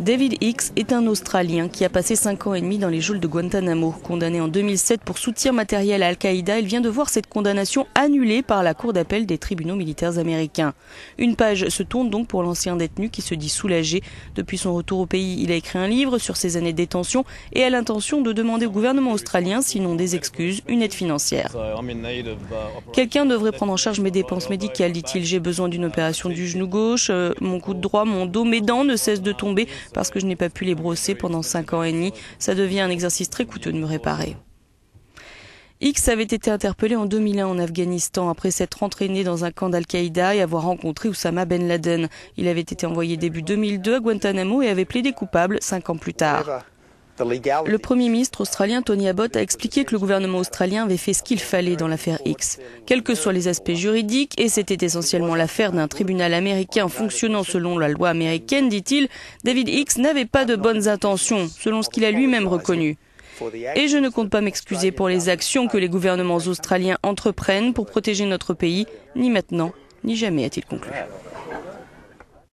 David Hicks est un Australien qui a passé 5 ans et demi dans les geôles de Guantanamo. Condamné en 2007 pour soutien matériel à Al-Qaïda, il vient de voir cette condamnation annulée par la Cour d'appel des tribunaux militaires américains. Une page se tourne donc pour l'ancien détenu qui se dit soulagé. Depuis son retour au pays, il a écrit un livre sur ses années de détention et a l'intention de demander au gouvernement australien, sinon des excuses, une aide financière. Quelqu'un devrait prendre en charge mes dépenses médicales, dit-il. J'ai besoin d'une opération du genou gauche, mon coude droit, mon dos, mes dents ne cessent de tomber parce que je n'ai pas pu les brosser pendant 5 ans et demi. Ça devient un exercice très coûteux de me réparer. Hicks avait été interpellé en 2001 en Afghanistan après s'être entraîné dans un camp d'Al-Qaïda et avoir rencontré Oussama Ben Laden. Il avait été envoyé début 2002 à Guantanamo et avait plaidé coupable 5 ans plus tard. Le Premier ministre australien Tony Abbott a expliqué que le gouvernement australien avait fait ce qu'il fallait dans l'affaire Hicks. Quels que soient les aspects juridiques, et c'était essentiellement l'affaire d'un tribunal américain fonctionnant selon la loi américaine, dit-il, David Hicks n'avait pas de bonnes intentions, selon ce qu'il a lui-même reconnu. Et je ne compte pas m'excuser pour les actions que les gouvernements australiens entreprennent pour protéger notre pays, ni maintenant, ni jamais, a-t-il conclu.